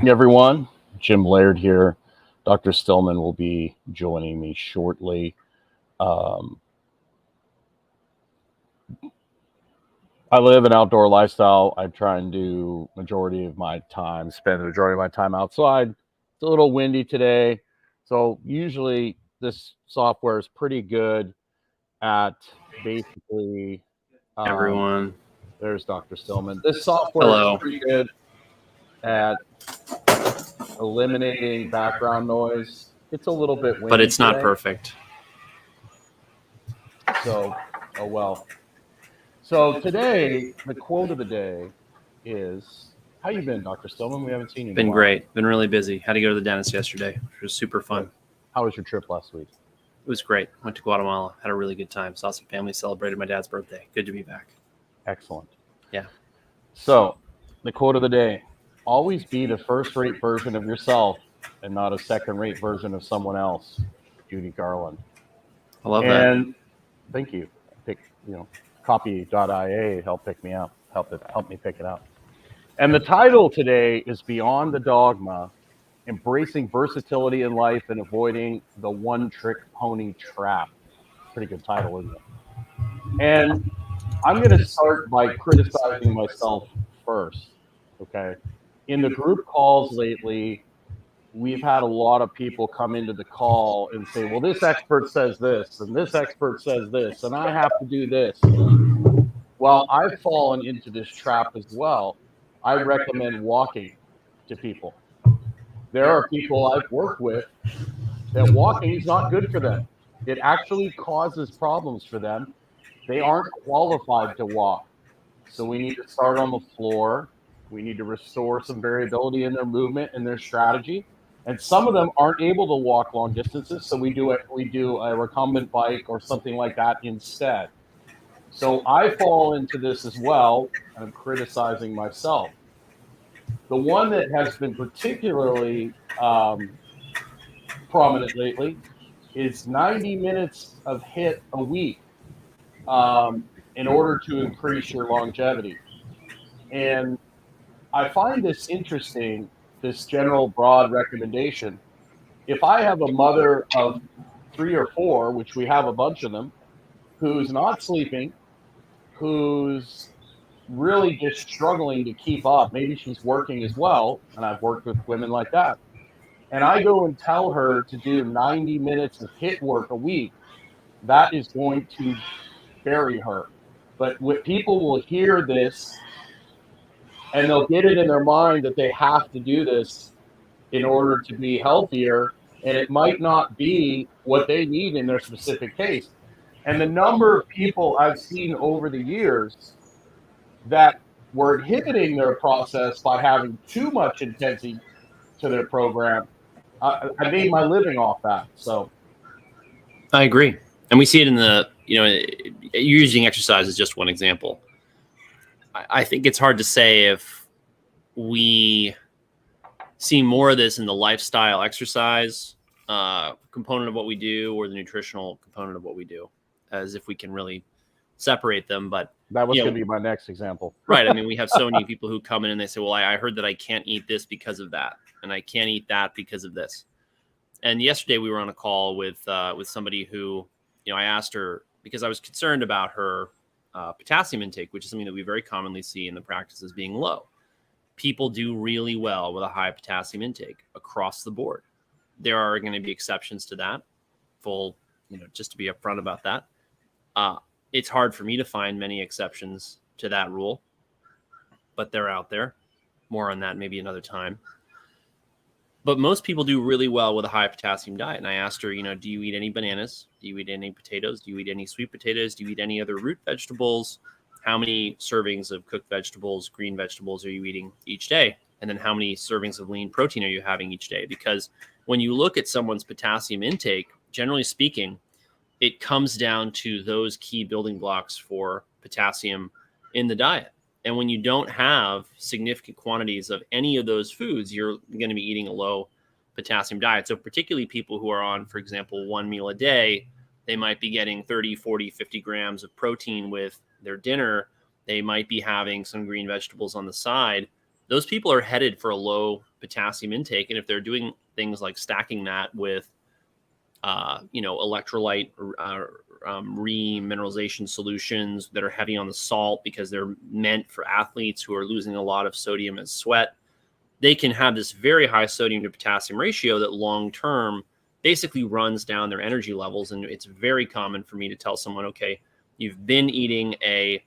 Hey everyone, Jim Laird here. Dr. Stillman will be joining me shortly. Um, I live an outdoor lifestyle. I try and do majority of my time, spend the majority of my time outside. It's a little windy today, so usually this software is pretty good at basically. Um, Everyone. there's Dr. Stillman. This software is Hello. pretty good at eliminating background noise. It's a little bit windy But it's not today. perfect. So, oh well. So today, the quote of the day is, "How you been, Dr. Stillman? We haven't seen you in a Been while." great. Been really busy. Had to go to the dentist yesterday, which was super fun. Good. How was your trip last week? It was great. Went to Guatemala. Had a really good time. Saw some family. Celebrated my dad's birthday. Good to be back. Excellent. Yeah. So, the quote of the day: "Always be the first-rate version of yourself and not a second-rate version of someone else." Judy Garland. I love And thank you. Copy.ia helped pick me up. Help me pick it up. And the title today is Beyond the Dogma: Embracing Versatility in Life and Avoiding the One-Trick Pony Trap. Pretty good title, isn't it? And I'm going to start by criticizing myself first. Okay. In the group calls lately, we've had a lot of people come into the call and say, well, this expert says this, and this expert says this, and I have to do this. Well, I've fallen into this trap as well. I recommend walking to people. There are people I've worked with that walking is not good for them. It actually causes problems for them. They aren't qualified to walk. So we need to start on the floor. We need to restore some variability in their movement and their strategy. And some of them aren't able to walk long distances, so we do a recumbent bike or something like that instead. So I fall into this as well, and I'm criticizing myself. The one that has been particularly prominent lately is 90 minutes of HIIT a week in order to increase your longevity. And I find this interesting, this general broad recommendation. If I have a mother of 3 or 4, which we have a bunch of them, who's not sleeping, who's really just struggling to keep up, maybe she's working as well, and I've worked with women like that, and I go and tell her to do 90 minutes of HIIT work a week, that is going to bury her. But people will hear this and they'll get it in their mind that they have to do this in order to be healthier, and it might not be what they need in their specific case. And the number of people I've seen over the years that were inhibiting their process by having too much intensity to their program, I made my living off that. So I agree. And we see it in using exercise as just one example. I think it's hard to say if we see more of this in the lifestyle exercise component of what we do or the nutritional component of what we do, as if we can really separate them. But that was going to be my next example. Right. I mean, we have so many people who come in and they say, well, I heard that I can't eat this because of that, and I can't eat that because of this. And yesterday we were on a call with somebody who, I asked her because I was concerned about her potassium intake, which is something that we very commonly see in the practice as being low. People do really well with a high potassium intake across the board. There are going to be exceptions to that. Just to be upfront about that. It's hard for me to find many exceptions to that rule, but they're out there. More on that maybe another time. But most people do really well with a high potassium diet. And I asked her, do you eat any bananas? Do you eat any potatoes? Do you eat any sweet potatoes? Do you eat any other root vegetables? How many servings of cooked vegetables, green vegetables are you eating each day? And then how many servings of lean protein are you having each day? Because when you look at someone's potassium intake, generally speaking, it comes down to those key building blocks for potassium in the diet. And when you don't have significant quantities of any of those foods, you're going to be eating a low potassium diet. So particularly people who are on, for example, one meal a day, they might be getting 30, 40, 50 grams of protein with their dinner. They might be having some green vegetables on the side. those people are headed for a low potassium intake. And if they're doing things like stacking that with, electrolyte remineralization solutions that are heavy on the salt because they're meant for athletes who are losing a lot of sodium as sweat, they can have this very high sodium to potassium ratio that long term basically runs down their energy levels. And it's very common for me to tell someone, okay, you've been eating a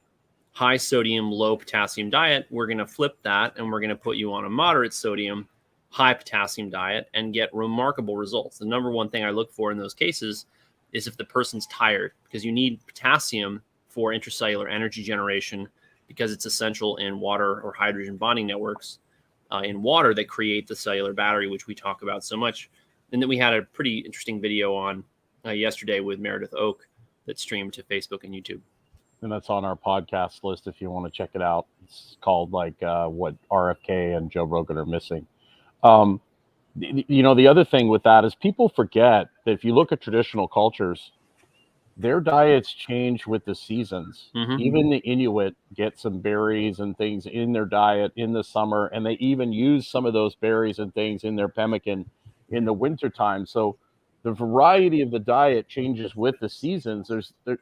high sodium, low potassium diet. We're going to flip that and we're going to put you on a moderate sodium, high potassium diet and get remarkable results. The number one thing I look for in those cases is if the person's tired, because you need potassium for intracellular energy generation because it's essential in water or hydrogen bonding networks in water that create the cellular battery, which we talk about so much. And then we had a pretty interesting video on yesterday with Meredith Oak that streamed to Facebook and YouTube. And that's on our podcast list if you want to check it out. It's called what RFK and Joe Rogan are missing. The other thing with that is people forget that if you look at traditional cultures, their diets change with the seasons. Mm-hmm. Even the Inuit get some berries and things in their diet in the summer, and they even use some of those berries and things in their pemmican in the wintertime. So the variety of the diet changes with the seasons.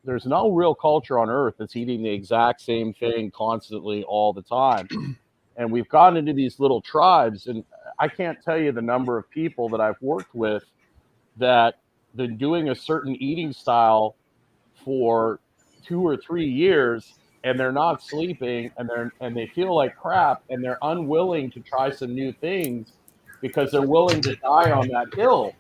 There's no real culture on earth that's eating the exact same thing constantly all the time. And we've gotten into these little tribes, and I can't tell you the number of people that I've worked with that they're doing a certain eating style for 2 or 3 years, and they're not sleeping, and they feel like crap, and they're unwilling to try some new things because they're willing to die on that hill.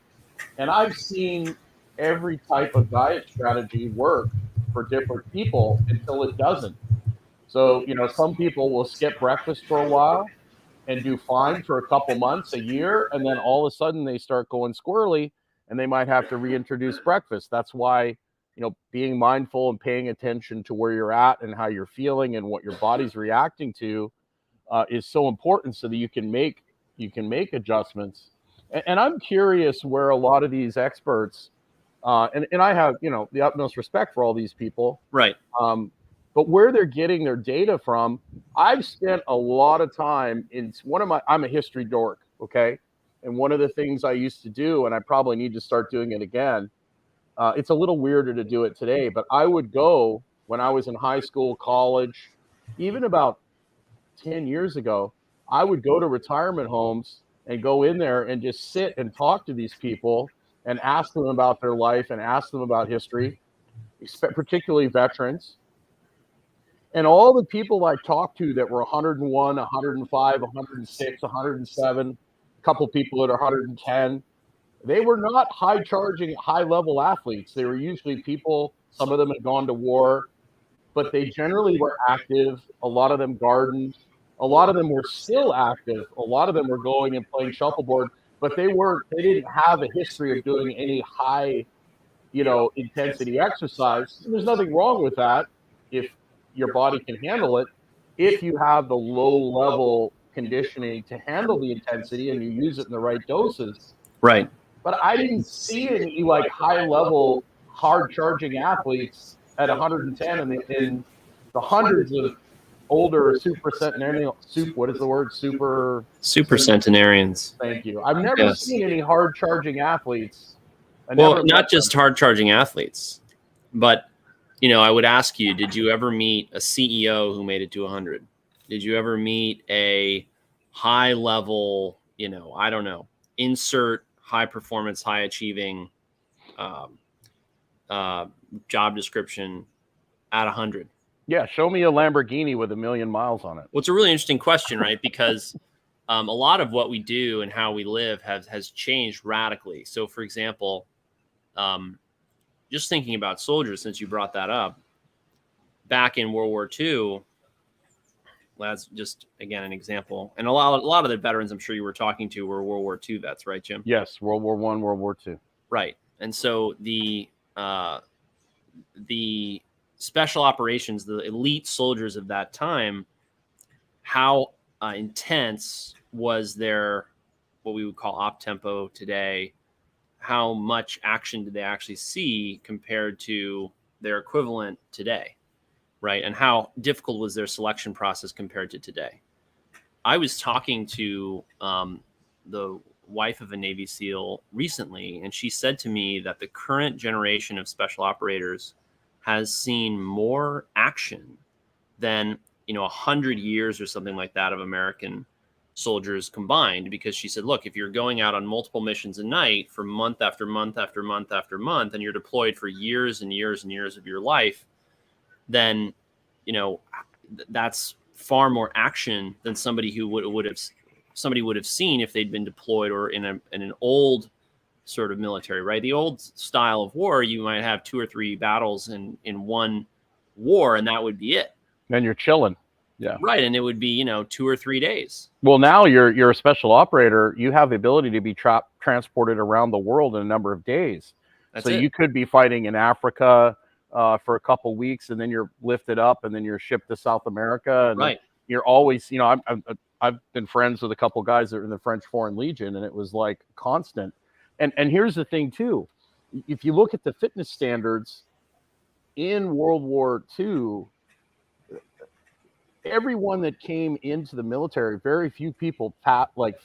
And I've seen every type of diet strategy work for different people until it doesn't. So, some people will skip breakfast for a while and do fine for a couple months, a year, and then all of a sudden they start going squirrely and they might have to reintroduce breakfast. That's why, being mindful and paying attention to where you're at and how you're feeling and what your body's reacting to is so important so that you can make adjustments. And I'm curious where a lot of these experts, and I have, the utmost respect for all these people. Right. But where they're getting their data from, I've spent a lot of time I'm a history dork, okay? And one of the things I used to do, and I probably need to start doing it again, it's a little weirder to do it today, but I would go when I was in high school, college, even about 10 years ago, I would go to retirement homes and go in there and just sit and talk to these people and ask them about their life and ask them about history, particularly veterans. And all the people I talked to that were 101, 105, 106, 107, a couple people that are 110, they were not high-charging, high-level athletes. They were usually people, some of them had gone to war, but they generally were active. A lot of them gardened. A lot of them were still active. A lot of them were going and playing shuffleboard, but they didn't have a history of doing any high, intensity exercise. There's nothing wrong with that if your body can handle it, if you have the low-level conditioning to handle the intensity and you use it in the right doses. Right. But I didn't see any high-level, hard-charging athletes at 110 in the hundreds of older supercentenarians. Supercentenarians. Thank you. I've never seen any hard-charging athletes. Not just hard-charging athletes, but I would ask you, did you ever meet a CEO who made it to 100? Did you ever meet a high-level, I don't know, insert high-performance, high-achieving job description at 100? Yeah, show me a Lamborghini with 1 million miles on it. Well, it's a really interesting question, right? Because a lot of what we do and how we live has changed radically. So, for example, just thinking about soldiers, since you brought that up, back in World War II, that's just, again, an example. And a lot of the veterans I'm sure you were talking to were World War II vets, right, Jim? Yes, World War I, World War II. Right. And so the special operations, the elite soldiers of that time, how intense was their, what we would call op tempo today? How much action did they actually see compared to their equivalent today, right? And how difficult was their selection process compared to today? I was talking to the wife of a Navy SEAL recently, and she said to me that the current generation of special operators has seen more action than 100 years or something like that of American soldiers combined. Because she said, look, if you're going out on multiple missions a night for month after month after month after month, and you're deployed for years and years and years of your life, then that's far more action than somebody who would have seen if they'd been deployed or in an old sort of military, right? The old style of war, you might have 2 or 3 battles in one war, and that would be it. Then you're chilling. Yeah. Right. And it would be, 2 or 3 days. Well, now you're a special operator. You have the ability to be transported around the world in a number of days. That's so it. You could be fighting in Africa for a couple weeks, and then you're lifted up, and then you're shipped to South America. And right. You're always, I've been friends with a couple guys that are in the French Foreign Legion, and it was like constant. And here's the thing too, if you look at the fitness standards in World War II, everyone that came into the military, very few people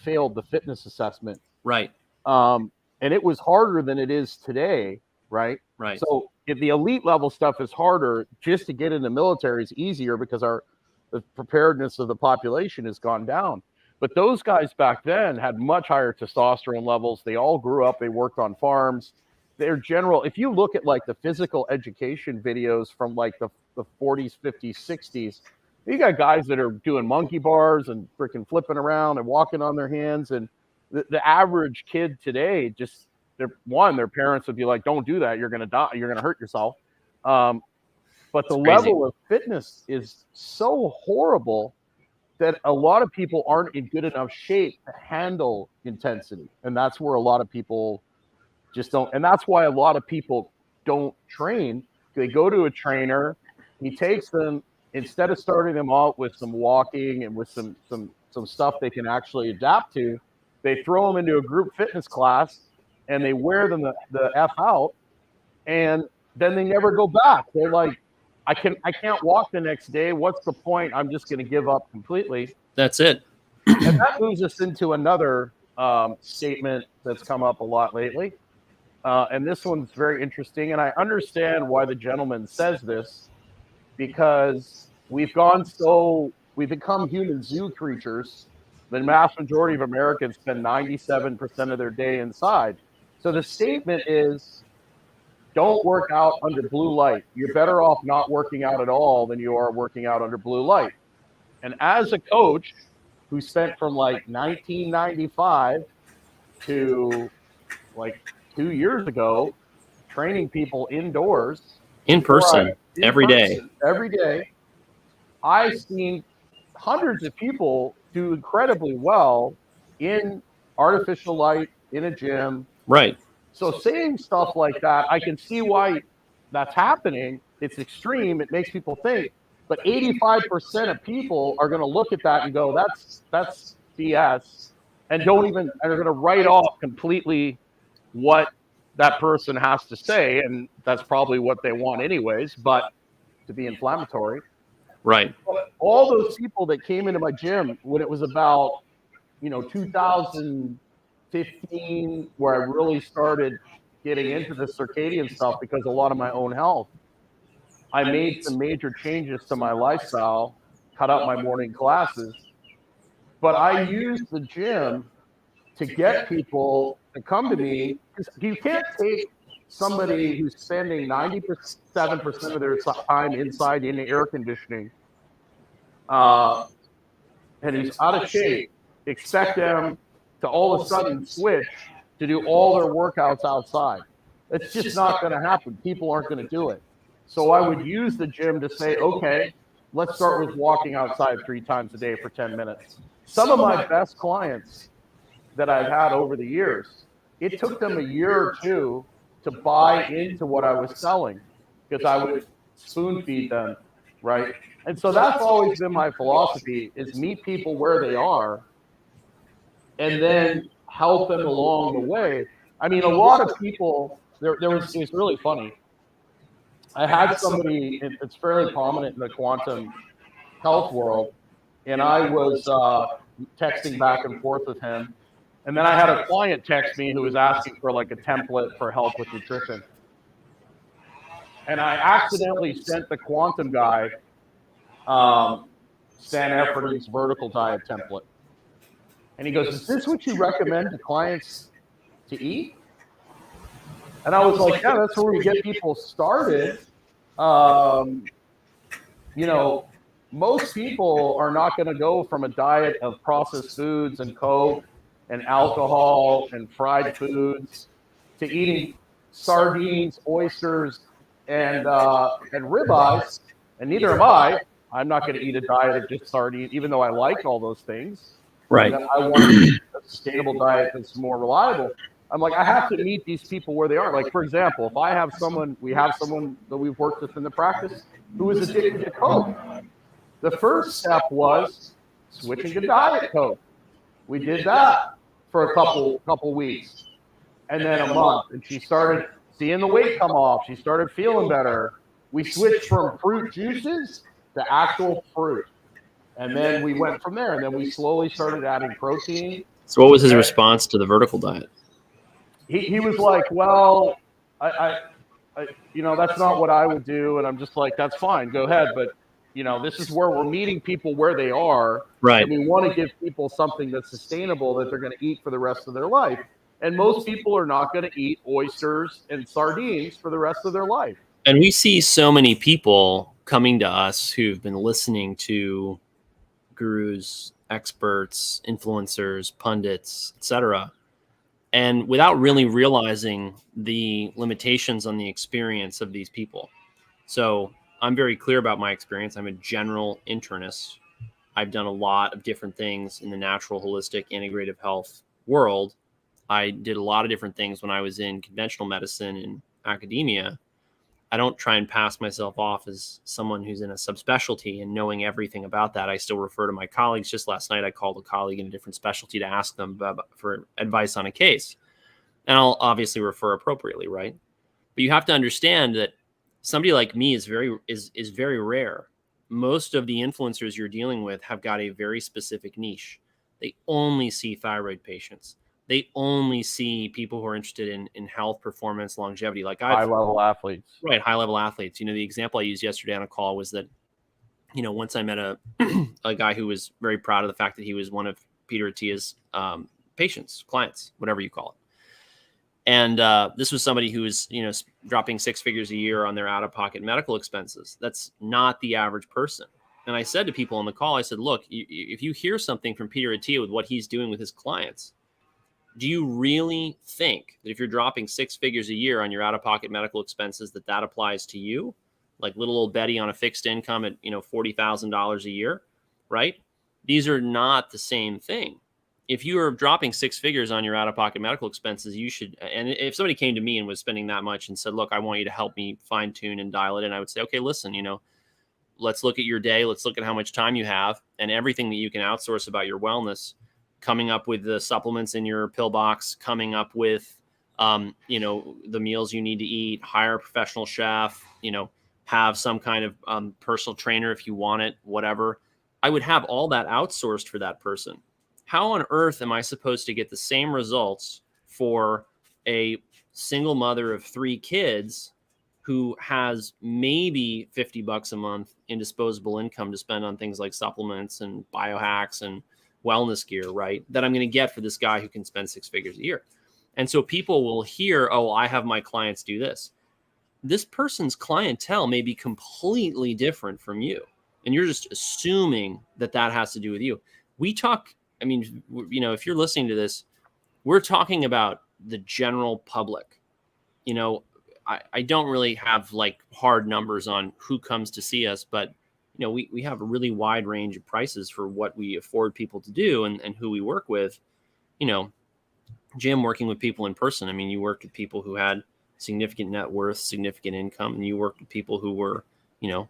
failed the fitness assessment. Right. And it was harder than it is today. Right. Right. So if the elite level stuff is harder, just to get in the military is easier because the preparedness of the population has gone down. But those guys back then had much higher testosterone levels. They all grew up. They worked on farms. They're general. If you look at like the physical education videos from like the 40s, 50s, 60s, you got guys that are doing monkey bars and freaking flipping around and walking on their hands. And the average kid today, just their parents would be like, don't do that. You're going to die. You're going to hurt yourself. But the level of fitness is so horrible that a lot of people aren't in good enough shape to handle intensity. And that's where a lot of people just don't. And that's why a lot of people don't train. They go to a trainer. He takes them, instead of starting them out with some walking and with some stuff they can actually adapt to, they throw them into a group fitness class and they wear them the F out. And then they never go back. They're like, I can't walk the next day. What's the point? I'm just going to give up completely. That's it. And that moves us into another statement that's come up a lot lately. And this one's very interesting. And I understand why the gentleman says this, because we've become human zoo creatures. The vast majority of Americans spend 97% of their day inside. So the statement is, don't work out under blue light. You're better off not working out at all than you are working out under blue light. And as a coach who spent from like 1995 to like 2 years ago training people indoors, in person, every day, I've seen hundreds of people do incredibly well in artificial light in a gym. Right. So saying stuff like that, I can see why that's happening. It's extreme. It makes people think. But 85% of people are going to look at that and go, that's BS, and are going to write off completely what that person has to say. And that's probably what they want anyways, but to be inflammatory. Right. All those people that came into my gym when it was about, 2015, where I really started getting into the circadian stuff because a lot of my own health, I made some major changes to my lifestyle, cut out my morning classes, but I used the gym to get people to come to me. You can't take somebody who's spending 97% of their time inside in the air conditioning and who's out of shape, expect them to all of a sudden switch to do all their workouts outside. It's just not going to happen. People aren't going to do it. So I would use the gym to say, okay, let's start with walking outside 3 times a day for 10 minutes. Some of my best clients that I've had over the years, it took them a year or two to buy into what I was selling because I would spoon feed them, right? And so that's always been my philosophy, is meet people where they are and then help them along the way. I mean, a lot of people, it was really funny. I had somebody, it's fairly prominent in the quantum health world, and I was texting back and forth with him. And then I had a client text me who was asking for like a template for help with nutrition. And I accidentally sent the quantum guy Stan Efferding's vertical diet template. And he goes, "Is this what you recommend to clients to eat?" And I was like, "Yeah, that's where we get people started." You know, most people are not going to go from a diet of processed foods and Coke and alcohol and fried foods to eating sardines, oysters, and ribeyes. And neither am I. I'm not going to eat a diet of just sardines, even though I like all those things. Right. And I want a sustainable diet that's more reliable. I'm like, I have to meet these people where they are. Like, for example, if I have someone, we have someone that we've worked with in the practice who is addicted to Coke. The first step was switching to Diet Coke. We did that for a couple weeks, and then a month, and she started seeing the weight come off. She started feeling better. We switched from fruit juices to actual fruit, and then we went from there. And then we slowly started adding protein. So what was his response to the vertical diet? He was like, "Well, I you know, that's not what I would do." And I'm just like, "That's fine, go ahead." But you know, this is where we're meeting people where they are. Right. And we want to give people something that's sustainable that they're going to eat for the rest of their life. And most people are not going to eat oysters and sardines for the rest of their life. And we see so many people coming to us who've been listening to gurus, experts, influencers, pundits, etc., and without really realizing the limitations on the experience of these people. So I'm very clear about my experience. I'm a general internist. I've done a lot of different things in the natural, holistic, integrative health world. I did a lot of different things when I was in conventional medicine and academia. I don't try and pass myself off as someone who's in a subspecialty and knowing everything about that. I still refer to my colleagues. Just last night, I called a colleague in a different specialty to ask them for advice on a case. And I'll obviously refer appropriately, right? But you have to understand that somebody like me is very rare. Most of the influencers you're dealing with have got a very specific niche. They only see thyroid patients. They only see people who are interested in health, performance, longevity. Like high-level athletes. Right, high-level athletes. You know, the example I used yesterday on a call was that, you know, once I met a guy who was very proud of the fact that he was one of Peter Attia's patients, clients, whatever you call it. And this was somebody who was, you know, dropping 6 figures a year on their out-of-pocket medical expenses. That's not the average person. And I said to people on the call, I said, look, if you hear something from Peter Attia with what he's doing with his clients, do you really think that if you're dropping 6 figures a year on your out-of-pocket medical expenses, that applies to you? Like little old Betty on a fixed income at, you know, $40,000 a year, right? These are not the same thing. If you are dropping 6 figures on your out-of-pocket medical expenses, you should, and if somebody came to me and was spending that much and said, look, I want you to help me fine tune and dial it in, I would say, okay, listen, you know, let's look at your day. Let's look at how much time you have and everything that you can outsource about your wellness, coming up with the supplements in your pill box, coming up with, you know, the meals you need to eat, hire a professional chef, you know, have some kind of personal trainer if you want it, whatever. I would have all that outsourced for that person. How on earth am I supposed to get the same results for a single mother of 3 kids who has maybe $50 a month in disposable income to spend on things like supplements and biohacks and wellness gear, right? That I'm going to get for this guy who can spend 6 figures a year. And so people will hear, oh, I have my clients do this. This person's clientele may be completely different from you. And you're just assuming that has to do with you. We talk, I mean, you know, if you're listening to this, we're talking about the general public. You know, I don't really have like hard numbers on who comes to see us, but you know, we have a really wide range of prices for what we afford people to do and who we work with. You know, Jim, working with people in person. I mean, you worked with people who had significant net worth, significant income, and you worked with people who were, you know,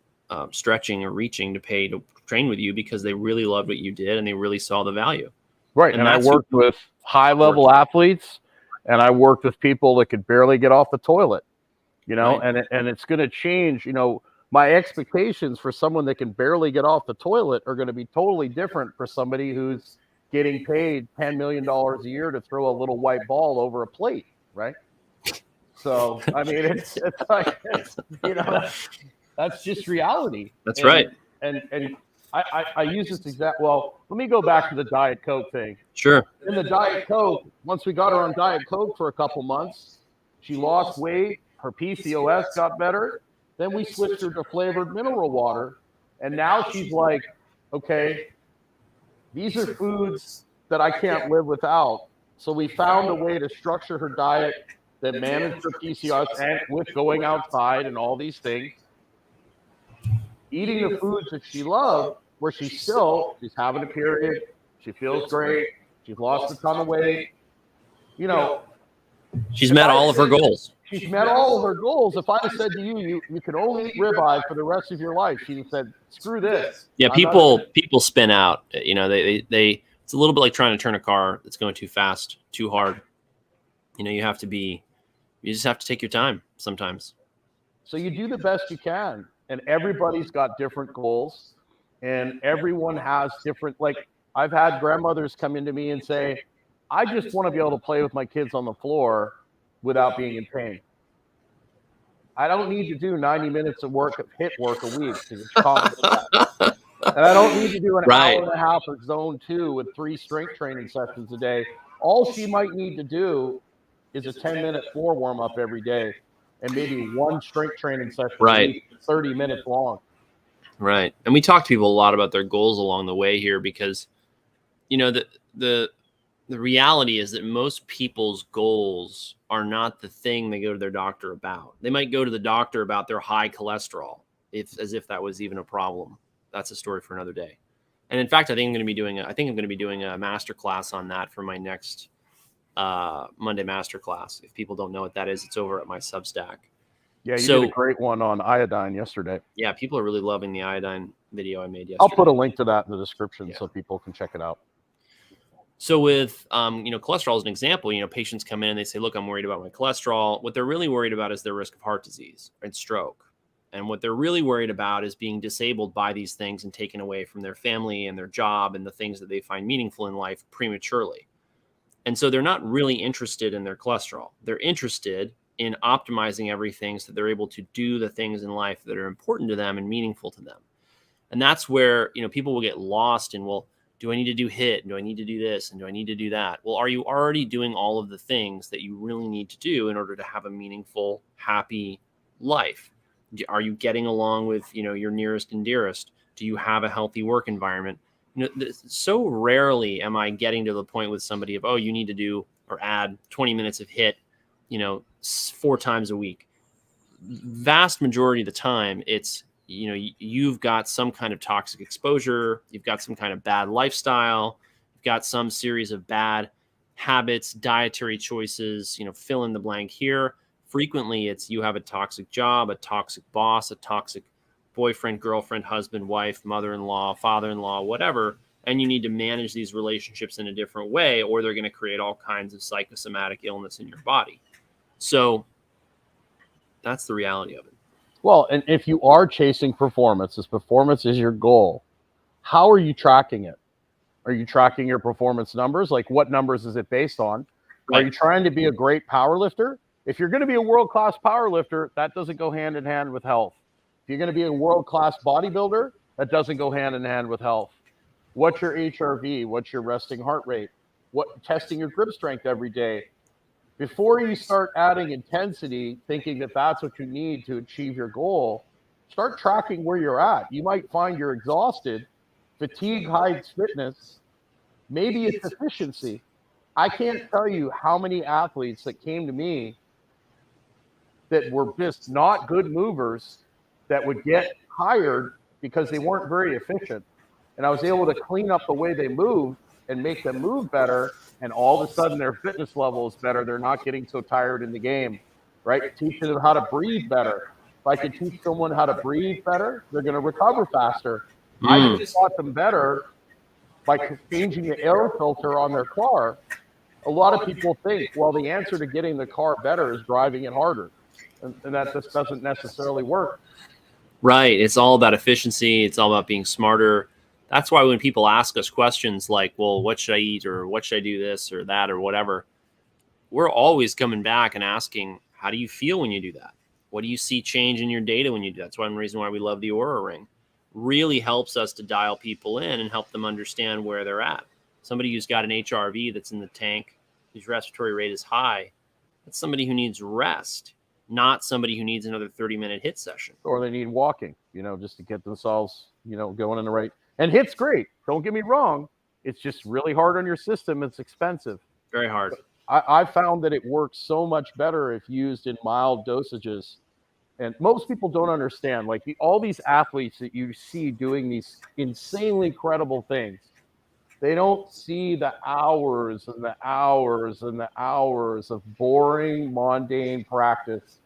stretching or reaching to pay to train with you because they really loved what you did and they really saw the value. Right. And I worked with high-level athletes, and I worked with people that could barely get off the toilet, you know, right. and it's going to change, you know. My expectations for someone that can barely get off the toilet are going to be totally different for somebody who's getting paid $10 million a year to throw a little white ball over a plate, right? So, I mean, it's like, that's just reality. That's right. And I use this exact, well, let me go back to the Diet Coke thing. Sure. In the Diet Coke, once we got her on Diet Coke for a couple months, she lost weight, her PCOS got better. Then we switched her to flavored mineral water. And now she's like, okay, these are foods that I can't live without. So we found a way to structure her diet that managed her PCOS and with going outside and all these things, eating the foods that she loved, where she's having a period, she feels great, she's lost a ton of weight. She's met all of her goals. She's met all of her goals. If I had said to you can only eat ribeye for the rest of your life, she'd have said, screw this. Yeah, people spin out. They it's a little bit like trying to turn a car that's going too fast, too hard. You just have to take your time sometimes. So you do the best you can, and everybody's got different goals, and everyone has different, like I've had grandmothers come into me and say, I just want to be able to play with my kids on the floor without being in pain. I don't need to do 90 minutes of HIIT work a week because it's complicated. And I don't need to do an hour and a half of zone 2 with 3 strength training sessions a day. All she might need to do is a 10-minute floor warm-up every day and maybe 1 strength training session a week, 30 minutes long. Right. And we talk to people a lot about their goals along the way here because, the reality is that most people's goals are not the thing they go to their doctor about. They might go to the doctor about their high cholesterol, as if that was even a problem. That's a story for another day. And in fact, I think I'm going to be doing a master class on that for my next Monday master class. If people don't know what that is, it's over at my Substack. Yeah, you did a great one on iodine yesterday. Yeah, people are really loving the iodine video I made yesterday. I'll put a link to that in the description so people can check it out. So with, cholesterol as an example, patients come in and they say, look, I'm worried about my cholesterol. What they're really worried about is their risk of heart disease and stroke. And what they're really worried about is being disabled by these things and taken away from their family and their job and the things that they find meaningful in life prematurely. And so they're not really interested in their cholesterol. They're interested in optimizing everything so that they're able to do the things in life that are important to them and meaningful to them. And that's where, people will get lost in, well, do I need to do HIIT? Do I need to do this? And do I need to do that? Well, are you already doing all of the things that you really need to do in order to have a meaningful, happy life? Are you getting along with, your nearest and dearest? Do you have a healthy work environment? So rarely am I getting to the point with somebody of, oh, you need to do or add 20 minutes of HIIT, 4 times a week. Vast majority of the time, it's, you've got some kind of toxic exposure, you've got some kind of bad lifestyle, you've got some series of bad habits, dietary choices, fill in the blank here. Frequently, it's you have a toxic job, a toxic boss, a toxic boyfriend, girlfriend, husband, wife, mother-in-law, father-in-law, whatever, and you need to manage these relationships in a different way, or they're going to create all kinds of psychosomatic illness in your body. So that's the reality of it. Well, and if you are chasing performance, if performance is your goal, how are you tracking it? Are you tracking your performance numbers? Like, what numbers is it based on? Right. Are you trying to be a great power lifter? If you're going to be a world-class power lifter, that doesn't go hand in hand with health. If you're going to be a world-class bodybuilder, that doesn't go hand in hand with health. What's your HRV? What's your resting heart rate? Testing your grip strength every day. Before you start adding intensity, thinking that that's what you need to achieve your goal, start tracking where you're at. You might find you're exhausted. Fatigue hides fitness. Maybe it's efficiency. I can't tell you how many athletes that came to me that were just not good movers that would get hired because they weren't very efficient. And I was able to clean up the way they moved and make them move better. And all of a sudden their fitness level is better. They're not getting so tired in the game, right? Teaching them how to breathe better. If I could teach someone how to breathe better, they're going to recover faster. I just taught them better by changing the air filter on their car. A lot of people think, well, the answer to getting the car better is driving it harder. And that just doesn't necessarily work. Right. It's all about efficiency. It's all about being smarter. That's why when people ask us questions like, well, what should I eat, or what should I do this or that or whatever, we're always coming back and asking, how do you feel when you do that? What do you see change in your data when you do that? That's one reason why we love the Aura Ring. Really helps us to dial people in and help them understand where they're at. Somebody who's got an HRV that's in the tank, whose respiratory rate is high, that's somebody who needs rest, not somebody who needs another 30-minute HIIT session. Or they need walking, just to get themselves, going in the right. And HIIT's great. Don't get me wrong. It's just really hard on your system. It's expensive. Very hard. I found that it works so much better if used in mild dosages. And most people don't understand, like all these athletes that you see doing these insanely incredible things, they don't see the hours and the hours and the hours of boring, mundane practice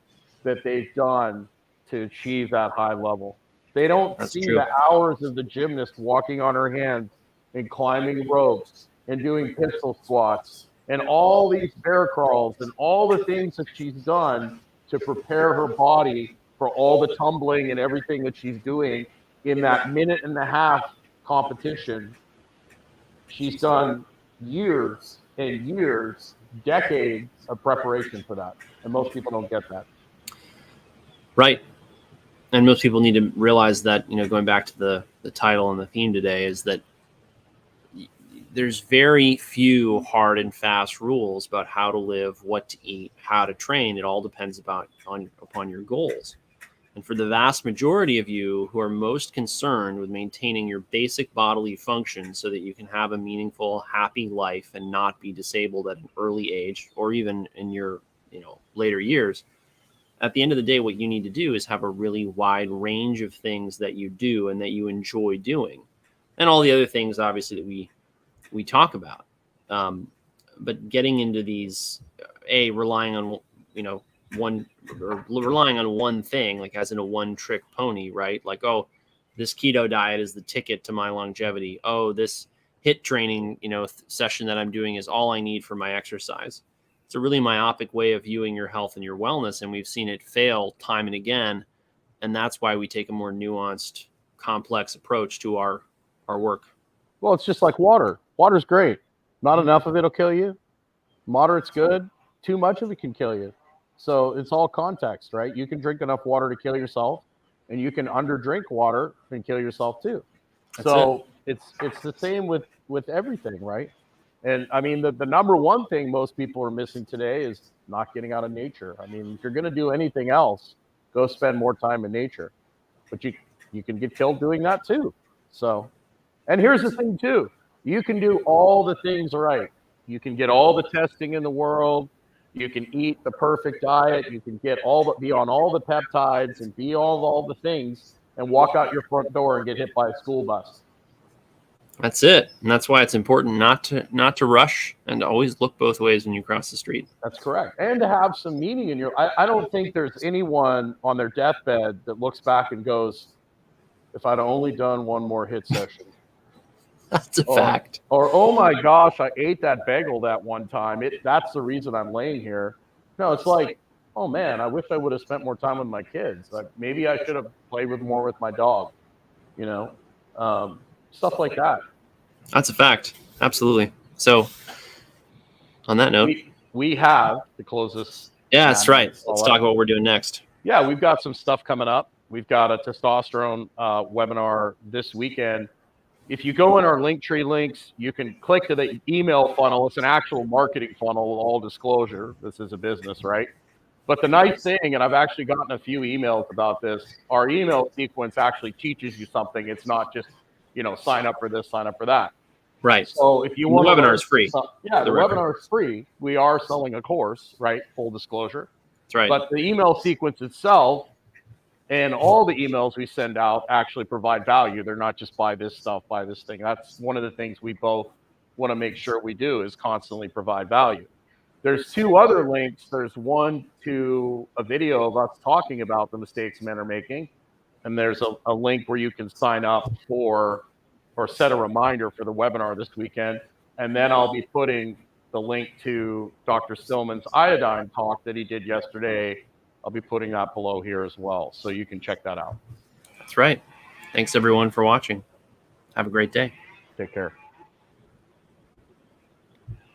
that they've done to achieve that high level. They don't see the hours of the gymnast walking on her hands and climbing ropes and doing pistol squats and all these bear crawls and all the things that she's done to prepare her body for all the tumbling and everything that she's doing in that minute and a half competition. She's done years and years, decades of preparation for that. And most people don't get that. Right. And most people need to realize that, going back to the title and the theme today, is that there's very few hard and fast rules about how to live, what to eat, how to train. It all depends upon your goals. And for the vast majority of you who are most concerned with maintaining your basic bodily function so that you can have a meaningful, happy life and not be disabled at an early age or even in your, later years, at the end of the day, what you need to do is have a really wide range of things that you do and that you enjoy doing. And all the other things, obviously, that we talk about. But getting into these, relying on, relying on one thing, like as in a one-trick pony, right? Like, oh, this keto diet is the ticket to my longevity. Oh, this HIIT training, session that I'm doing is all I need for my exercise. It's a really myopic way of viewing your health and your wellness, and we've seen it fail time and again. And that's why we take a more nuanced, complex approach to our work. Well, it's just like water. Water's great. Not enough of it will kill you. Moderate's good. Too much of it can kill you. So it's all context, right? You can drink enough water to kill yourself, and you can underdrink water and kill yourself too. It's the same with everything, right? And I mean, the number one thing most people are missing today is not getting out of nature. I mean, if you're going to do anything else, go spend more time in nature. But you can get killed doing that too. So, and here's the thing too. You can do all the things right. You can get all the testing in the world. You can eat the perfect diet. You can get be on all the peptides and be all the things and walk out your front door and get hit by a school bus. That's it. And that's why it's important not to rush and to always look both ways when you cross the street. That's correct. And to have some meaning in your I don't think there's anyone on their deathbed that looks back and goes, if I'd only done one more HIIT session. That's a fact. Or, oh my gosh, I ate that bagel that one time. That's the reason I'm laying here. No, it's like, oh man, I wish I would have spent more time with my kids. Like maybe I should have played more with my dog, stuff like that. That's a fact. Absolutely. So on that note, we have to close this. Yeah, that's right. Let's talk about what we're doing next. Yeah, we've got some stuff coming up. We've got a testosterone webinar this weekend. If you go in our Linktree links, you can click to the email funnel. It's an actual marketing funnel, all disclosure. This is a business, right? But the nice thing, and I've actually gotten a few emails about this, our email sequence actually teaches you something. It's not just, sign up for this, sign up for that. Right. So if you want the webinar is free. Yeah, the webinar is free. We are selling a course, right? Full disclosure. That's right. But the email sequence itself and all the emails we send out actually provide value. They're not just buy this stuff, buy this thing. That's one of the things we both want to make sure we do is constantly provide value. There's two other links. There's one to a video of us talking about the mistakes men are making. And there's a link where you can sign up for or set a reminder for the webinar this weekend. And then I'll be putting the link to Dr. Stillman's Iodine talk that he did yesterday. I'll be putting that below here as well. So you can check that out. That's right. Thanks everyone for watching. Have a great day. Take care.